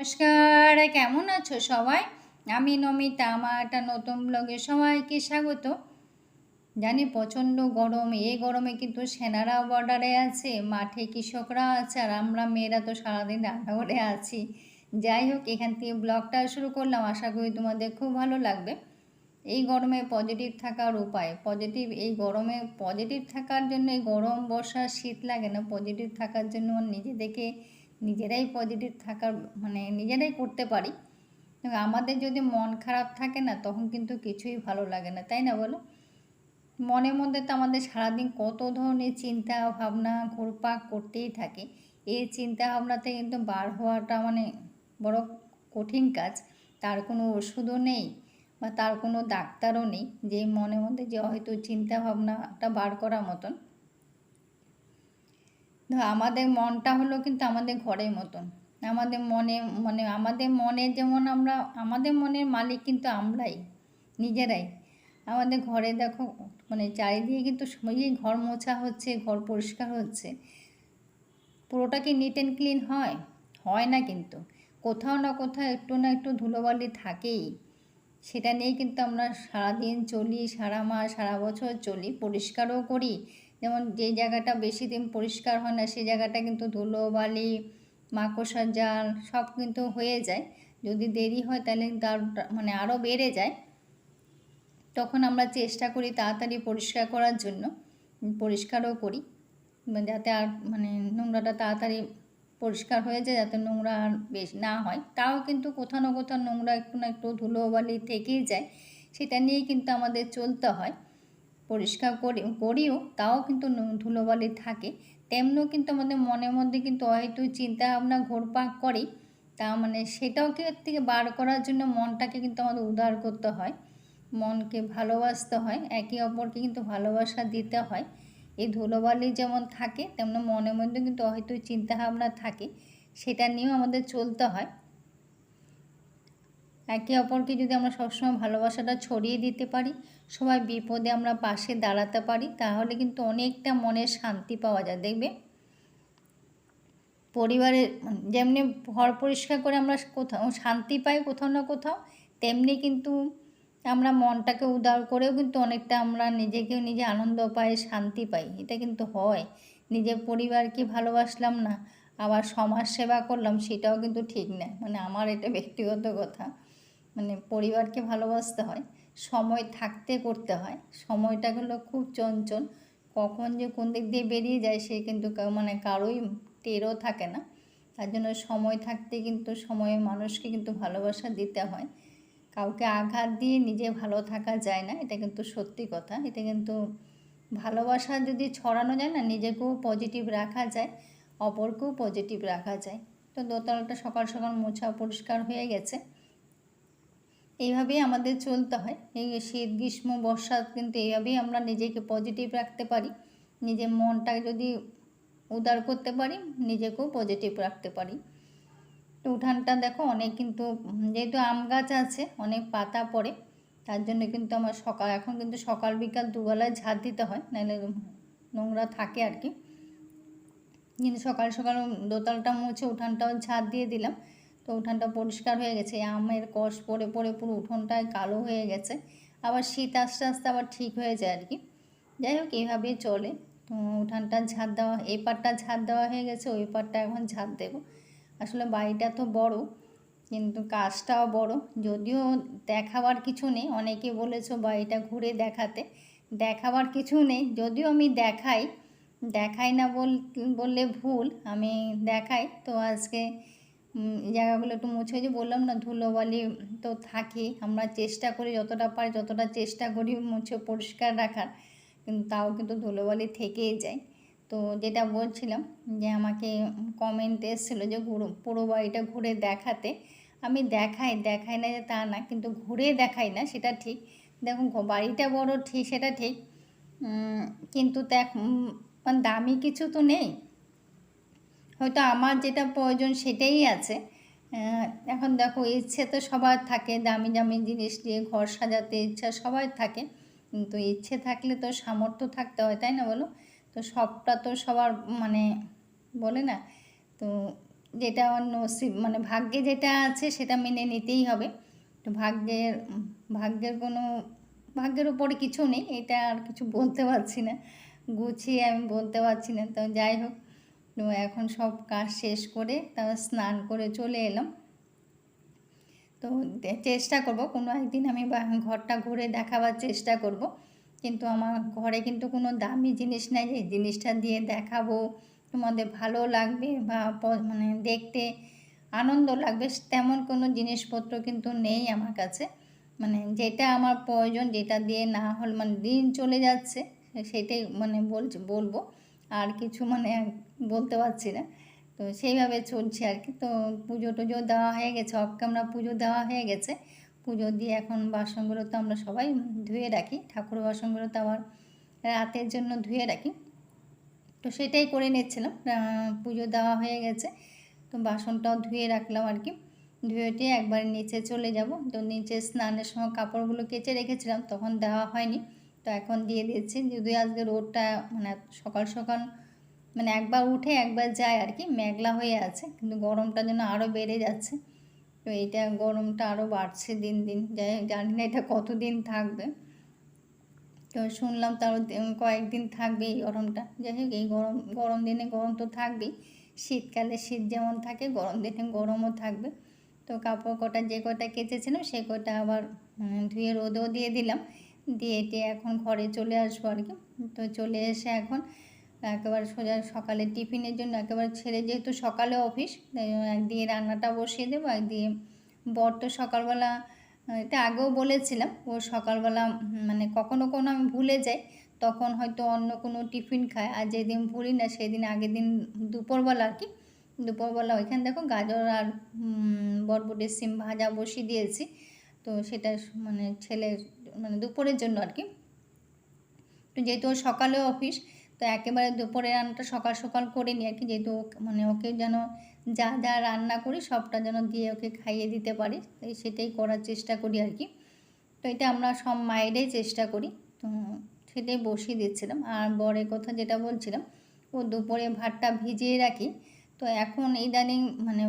নমস্কার, কেমন আছো সবাই? আমি নমিতা, আমার একটা নতুন ব্লগে সবাইকে স্বাগত। জানি প্রচণ্ড গরম, এই গরমে কিন্তু সেনারাও বর্ডারে আছে, মাঠে কৃষকরা আছে, আর আমরা মেয়েরা তো সারাদিন রান্নাঘরে আছি। যাই হোক, এখান থেকে ব্লগটা শুরু করলাম, আশা করি তোমাদের খুব ভালো লাগবে। এই গরমে পজিটিভ থাকার উপায়, এই গরমে পজিটিভ থাকার জন্য, এই গরম বর্ষা শীত লাগে না, পজিটিভ থাকার জন্য নিজেদেরকে নিজেরাই পজিটিভ থাকার নিজেরাই করতে পারি। আমাদের যদি মন খারাপ থাকে না, তখন কিন্তু কিছুই ভালো লাগে না, তাই না বলো? মনের মধ্যে তো আমাদের সারাদিন কত ধরনের চিন্তা ভাবনা ঘুরপাক করতেই থাকে। এই চিন্তা ভাবনাতে কিন্তু বার হওয়াটা বড় কঠিন কাজ। তার কোনো ওষুধও নেই বা তার কোনো ডাক্তারও নেই যে মনের মধ্যে যে হয়তো চিন্তা ভাবনাটা বার করার মতন। আমাদের মনটা হলো কিন্তু আমাদের ঘরের মতন। আমাদের মনে আমাদের মনে যেমন আমাদের মনের মালিক কিন্তু আমরাই নিজেরাই। আমাদের ঘরে দেখো চারিদিকে কিন্তু এই ঘর মোছা হচ্ছে, ঘর পরিষ্কার হচ্ছে, পুরোটা কি নিট অ্যান্ড ক্লিন হয়? হয় না কিন্তু। কোথাও না কোথাও একটু না একটু ধুলোবালি থাকেই। সেটা নিয়েই কিন্তু আমরা সারাদিন চলি, সারা মাস সারা বছর চলি, পরিষ্কারও করি। যেমন যে জায়গাটা বেশি দিন পরিষ্কার হয় না, সেই জায়গাটা কিন্তু ধুলোবালি, মাকড়সার জাল সব কিন্তু হয়ে যায়। যদি দেরি হয় তাহলে তার আরও বেড়ে যায়। তখন আমরা চেষ্টা করি তাড়াতাড়ি পরিষ্কার করার জন্য, পরিষ্কারও করি যাতে আর নোংরাটা তাড়াতাড়ি পরিষ্কার হয়ে যায়, যাতে নোংরা আর বেশি না হয়। তাও কিন্তু কোথাও না কোথাও নোংরা একটু না একটু ধুলোবালি থেকেই যায়, সেটা নিয়েই কিন্তু আমাদের চলতে হয়। পরিষ্কার করিও, তাও কিন্তু ধুলোবালি থাকে। তেমনও কিন্তু আমাদের মনের মধ্যে কিন্তু হয়তো চিন্তা ভাবনা ঘোরপাক করে, তা সেটাকে থেকে বার করার জন্য মনটাকে কিন্তু আমাদের উদার করতে হয়, মনকে ভালোবাসতে হয়, একে অপরকে কিন্তু ভালোবাসা দিতে হয়। এই ধুলোবালি যেমন থাকে, তেমন মনের মধ্যে কিন্তু হয়তো চিন্তাভাবনা থাকে, সেটা নিয়েও আমাদের চলতে হয়। একে অপরকে যদি আমরা সবসময় ভালোবাসাটা ছড়িয়ে দিতে পারি, সবাই বিপদে আমরা পাশে দাঁড়াতে পারি, তাহলে কিন্তু অনেকটা মনের শান্তি পাওয়া যায়। দেখবে পরিবারের যেমনি ঘর পরিষ্কার করে আমরা কোথাও শান্তি পাই, কোথাও না কোথাও, তেমনি কিন্তু আমরা মনটাকে উদার করেও কিন্তু অনেকটা আমরা নিজেকেও নিজে আনন্দ পাই, শান্তি পাই। এটা কিন্তু হয়। নিজের পরিবারকে ভালোবাসলাম না, আবার সমাজ সেবা করলাম, সেটাও কিন্তু ঠিক না। আমার এটা ব্যক্তিগত কথা। পরিবারকে ভালোবাসতে হয়, সময় থাকতে করতে হয়। সময়টা হলো খুব চঞ্চল, কখন যে কোন দিক দিয়ে বেরিয়ে যায় সে কিন্তু কারোই টেরও থাকে না। তার জন্য সময় থাকতে কিন্তু সময়ে মানুষকে কিন্তু ভালোবাসা দিতে হয়। কাউকে আঘাত দিয়ে নিজে ভালো থাকা যায় না, এটা কিন্তু সত্যি কথা। এটা কিন্তু ভালোবাসা যদি ছড়ানো যায় না, নিজেকেও পজিটিভ রাখা যায়, অপরকেও পজিটিভ রাখা যায়। তো দোতলাটা সকাল সকাল মোছা পরিষ্কার হয়ে গেছে। এইভাবেই আমাদের চলতে হয়। এই শীত গ্রীষ্ম বর্ষা কিন্তু এইভাবেই আমরা নিজেকে পজিটিভ রাখতে পারি। নিজের মনটাকে যদি উদার করতে পারি, নিজেকেও পজিটিভ রাখতে পারি। উঠানটা দেখো অনেক কিন্তু, যেহেতু আম গাছ আছে, অনেক পাতা পড়ে, তার জন্য কিন্তু আমার এখন কিন্তু সকাল বিকাল দুবেলায় ঝাড় দিতে হয়, নাহলে নোংরা থাকে আর কি। কিন্তু সকাল সকাল দোতলাটা মুছে উঠানটাও ঝাড় দিয়ে দিলাম, তো উঠানটা পরিষ্কার হয়ে গেছে। আমের কষ পড়ে পড়ে পুরো উঠোনটায় কালো হয়ে গেছে। আবার শীত আস্তে আস্তে আবার ঠিক হয়ে যায় আর কি। যাই হোক, এইভাবেই চলে। তো উঠানটা ঝাড় দেওয়া, এই পাটটা ঝাড় দেওয়া হয়ে গেছে, ওই পাটটা এখন ঝাড় দেবো। আসলে বাড়িটা তো বড়, কিন্তু কাজটাও বড়। যদিও দেখাবার কিছু নেই, অনেকে বলেছো বাড়িটা ঘুরে দেখাতে, দেখাবার কিছু নেই। যদিও আমি দেখাই না বললে ভুল, আমি দেখাই। তো আজকে জায়গাগুলো একটু মুছে, যে বললাম না ধুলোবালি তো থাকি, আমরা চেষ্টা করি যতটা পারি, যতটা চেষ্টা করি মুছে পরিষ্কার রাখার, কিন্তু তাও কিন্তু ধুলোবালি থেকেই যায়। তো যেটা বলছিলাম, যে আমাকে কমেন্ট এসেছিলো যে পুরো বাড়িটা ঘুরে দেখাতে। আমি দেখাই না যে তা না, কিন্তু ঘুরে দেখাই না সেটা ঠিক। দেখুন বাড়িটা বড় ঠিক, সেটা ঠিক, কিন্তু দামি কিছু তো নেই, হয়তো আমার যেটা প্রয়োজন সেটাই আছে। এখন দেখো, ইচ্ছে তো সবার থাকে, দামি দামি জিনিস দিয়ে ঘর সাজাতে ইচ্ছা সবার থাকে, কিন্তু ইচ্ছে থাকলে তো সামর্থ্য থাকতে হয়, তাই না বলো? তো সবটা তো সবার বলে না। তো যেটা আমার নসিব মানে ভাগ্যে যেটা আছে সেটা মেনে নিতেই হবে। তো ভাগ্যের কোনো ভাগ্যের উপরে কিছু নেই, এটা আর কিছু বলতে পারছি না, গুছিয়ে আমি বলতে পারছি না। তো যাই হোক, তো এখন সব কাজ শেষ করে তারপর স্নান করে চলে এলাম। তো চেষ্টা করব কোনো একদিন আমি ঘরটা ঘুরে দেখাবার চেষ্টা করব, কিন্তু আমার ঘরে কিন্তু কোনো দামি জিনিস নাই যে জিনিসটা দিয়ে দেখাবো, তোমাদের ভালো লাগবে বা মানে দেখতে আনন্দ লাগবে, তেমন কোনো জিনিসপত্র কিন্তু নেই আমার কাছে। মানে যেটা আমার প্রয়োজন, যেটা দিয়ে না হলে মানে দিন চলে যাচ্ছে, সেটাই মানে বলবো, আর কিছু মানে বলতে পারছি না। তো সেইভাবে চলছে আর কি। তো পুজো টুজো দেওয়া হয়ে গেছে, অফ ক্যামেরা পুজো দেওয়া হয়ে গেছে। পুজো দিয়ে এখন বাসনগুলো তো আমরা সবাই ধুয়ে রাখি, ঠাকুর বাসনগুলো তো আবার রাতের জন্য ধুয়ে রাখি। তো সেটাই করে নিচ্ছিলাম, পুজো দেওয়া হয়ে গেছে, তো বাসনটাও ধুয়ে রাখলাম আর কি। ধুয়ে টিয়ে একবার নিচে চলে যাব। তো নিচে স্নানের সময় কাপড়গুলো কেচে রেখেছিলাম, তখন দেওয়া হয়নি, তো এখন দিয়ে দিচ্ছি। যদি আজকে রোদটা মানে সকাল সকাল মানে একবার উঠে একবার যায় আর কি, মেঘলা হয়ে আছে, কিন্তু গরমটা যেন আরও বেড়ে যাচ্ছে। তো এইটা গরমটা আরও বাড়ছে দিন দিন, জানি না এটা কতদিন থাকবে। তো শুনলাম তারও কয়েকদিন থাকবে এই গরমটা। যাই হোক, এই গরম দিনে গরম তো থাকবেই, শীতকালে শীত যেমন থাকে গরম দিনে গরমও থাকবে। তো কাপড় কটা যে কটা কেচেছিলাম সে কটা আবার ধুয়ে রোদেও দিয়ে দিলাম, দিয়ে টিয়ে এখন ঘরে চলে আসবো আর কি। তো চলে এসে এখন একেবারে সোজা সকালে টিফিনের জন্য একেবারে ছেড়ে, যেহেতু সকালে অফিস, একদিকে রান্নাটা বসিয়ে দেবো, একদিকে বর তো সকালবেলা, এটা আগেও বলেছিলাম, ও সকালবেলা মানে কখনো কোনো আমি ভুলে যাই, তখন হয়তো অন্য কোনো টিফিন খায়, আর যেদিন ভুলি না সেদিন আগের দিন দুপুরবেলা আর কি, দুপুরবেলা ওইখানে দেখো গাজর আর বরবটির সিম ভাজা বসিয়ে দিয়েছি। তো সেটা মানে ছেলের মানে দুপুরের জন্য আর কি। তো যেহেতু ওর সকালে অফিস, তো একেবারে দুপুরে রান্নাটা সকাল সকাল করে নিই আর কি, যেহেতু মানে ওকে যেন যা যা রান্না করি সবটা যেন দিয়ে ওকে খাইয়ে দিতে পারি, তাই সেটাই করার চেষ্টা করি আর কি। তো এটা আমরা সব মায়েরাই চেষ্টা করি। তো সেটাই বসিয়ে দিচ্ছিলাম। আর বরের কথা যেটা বলছিলাম, ও দুপুরে ভাতটা ভিজিয়ে রাখি। তো এখন ইদানিং মানে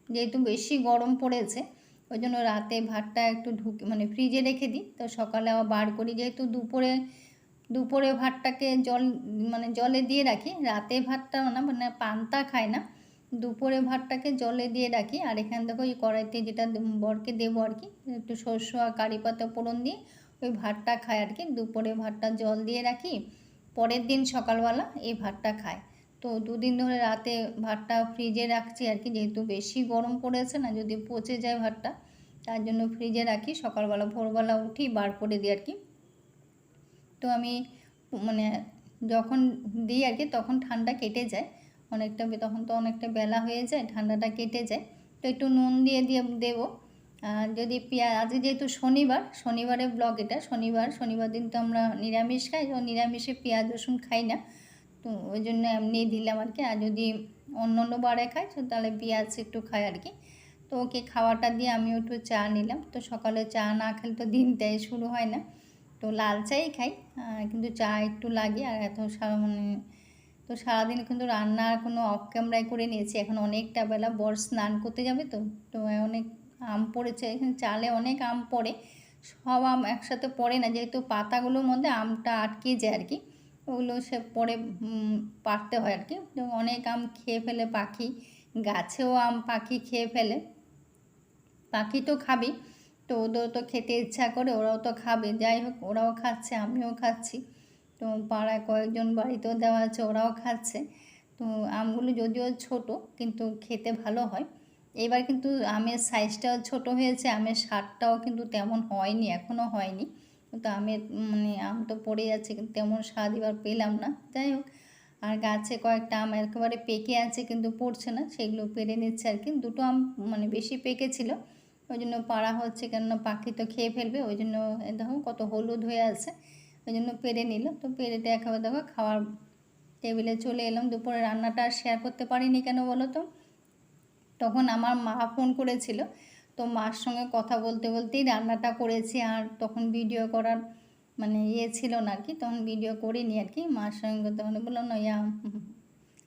যেহেতু বেশি গরম পড়েছে, ওই জন্য রাতে ভাতটা একটু মানে ফ্রিজে রেখে দিই, তো সকালে আবার বার করি। যেহেতু দুপুরে ভাতটাকে মানে জলে দিয়ে রাখি, রাতে ভাতটা না মানে পান্তা খায় না, দুপুরে ভাতটাকে জলে দিয়ে রাখি। আর এখানে দেখো এই কড়াইতে যেটা বরকে দেবো আর কি, একটু সর্ষ আর কারি পাতা ফোড়ন দিয়ে ওই ভাতটা খায় আর কি। দুপুরে ভাতটা জল দিয়ে রাখি, পরের দিন সকালবেলা এই ভাতটা খায়। তো দুদিন ধরে রাতে ভাতটা ফ্রিজে রাখছি আর কি, যেহেতু বেশি গরম পড়েছে না, যদি পচে যায় ভাতটা, তার জন্য ফ্রিজে রাখি, সকালবেলা ভোরবেলা উঠি বার করে দিই আর কি। তো আমি মানে যখন দিই আর কি তখন ঠান্ডা কেটে যায় অনেকটা, তখন তো অনেকটা বেলা হয়ে যায়, ঠান্ডাটা কেটে যায়। তো একটু নুন দিয়ে দেবো। আর যদি আজকে যেহেতু শনিবারের ব্লগ এটা, শনিবার দিন তো আমরা নিরামিষ খাই, তো নিরামিষে পেঁয়াজ রসুন খাই না, তো ওই জন্য এমনি দিলাম আর কি। আর যদি অন্য অন্য বারে খাই তো তাহলে পেঁয়াজ একটু খাই আর কি। তো ওকে খাওয়াটা দিয়ে আমিও একটু চা নিলাম। তো সকালে চা না খেলে তো দিনটাই শুরু হয় না, তো লাল চাই খাই, কিন্তু চা একটু লাগে। আর এত মানে তো সারাদিন কিন্তু রান্নার কোনো অফ ক্যামেরায় করে নিয়েছি, এখন অনেকটা বেলা, বর স্নান করতে যাবে। তো তো অনেক আম পড়েছে এখানে, চালে অনেক আম পড়ে, সব আম একসাথে পড়ে না, যেহেতু পাতাগুলোর মধ্যে আমটা আটকে যায় আর কি, ওগুলো সে পরে পাড়তে হয় আর কি। তো অনেক আম খেয়ে ফেলে পাখি, গাছেও আম পাখি খেয়ে ফেলে, পাখি তো খাবেই, তো ওদেরও তো খেতে ইচ্ছা করে, ওরাও তো খাবে। যাই হোক, ওরাও খাচ্ছে আমিও খাচ্ছি, তো পাড়ায় কয়েকজন বাড়িতেও দেওয়া আছে ওরাও খাচ্ছে। তো আমগুলো যদিও ছোট কিন্তু খেতে ভালো হয়। এবার কিন্তু আমের সাইজটাও ছোট হয়েছে, আমের স্বাদটাও কিন্তু তেমন হয়নি, এখনও হয়নি। তো আমের মানে আম তো পড়ে যাচ্ছে, কিন্তু তেমন স্বাদ এবার পেলাম না। যাই হোক, আর গাছে কয়েকটা আম একেবারে পেকে আছে কিন্তু পড়ছে না, সেগুলো পেরে নিচ্ছে আর কি। দুটো আম মানে বেশি পেকেছিল, ওই জন্য পাড়া হচ্ছে, কেননা পাখি তো খেয়ে ফেলবে, ওই জন্য দেখো কত হলুদ হয়ে আছে, ওই জন্য পেরে নিল। তো পেরেতে একেবারে দেখো খাওয়ার টেবিলে চলে এলাম। দুপুরে রান্নাটা আর শেয়ার করতে পারিনি, কেন বলো তো, তখন আমার মা ফোন করেছিল, তো মার সঙ্গে কথা বলতে বলতেই রান্নাটা করেছি, আর তখন ভিডিও করার মানে ছিল না আর কি, তখন ভিডিও করিনি আর কি। মার সঙ্গে তখন বললাম না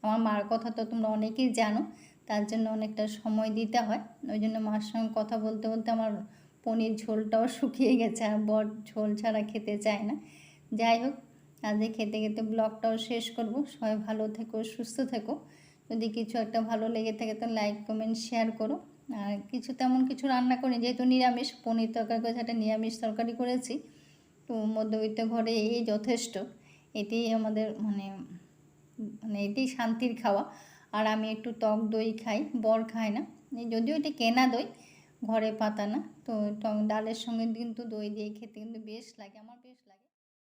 আমার মার কথা তো তোমরা অনেকেই জানো, তার জন্য অনেকটা সময় দিতে হয়। ওই জন্য মার সঙ্গে কথা বলতে বলতে আমার পনির ঝোলটাও শুকিয়ে গেছে, আর বর ঝোল ছাড়া খেতে চায় না। যাই হোক, আজকে খেতে খেতে ব্লগটাও শেষ করব। সবাই ভালো থেকো, সুস্থ থেকো। যদি কিছু একটা ভালো লেগে থাকে তো লাইক কমেন্ট শেয়ার করো। আর তেমন কিছু রান্না করি, যেহেতু নিরামিষ, পনির তরকারি করেছি, একটা নিরামিষ তরকারি করেছি। তো মধ্যবিত্ত ঘরে এই যথেষ্ট, এটাই আমাদের মানে এটাই শান্তির খাওয়া। আর আমি একটু টক দই খাই, বর খায় না। যদিও এটা কেনা দই, ঘরে পাতা না। তো ডালের সঙ্গে কিন্তু দই দিয়ে খেতে কিন্তু বেশ লাগে, আমার বেশ লাগে।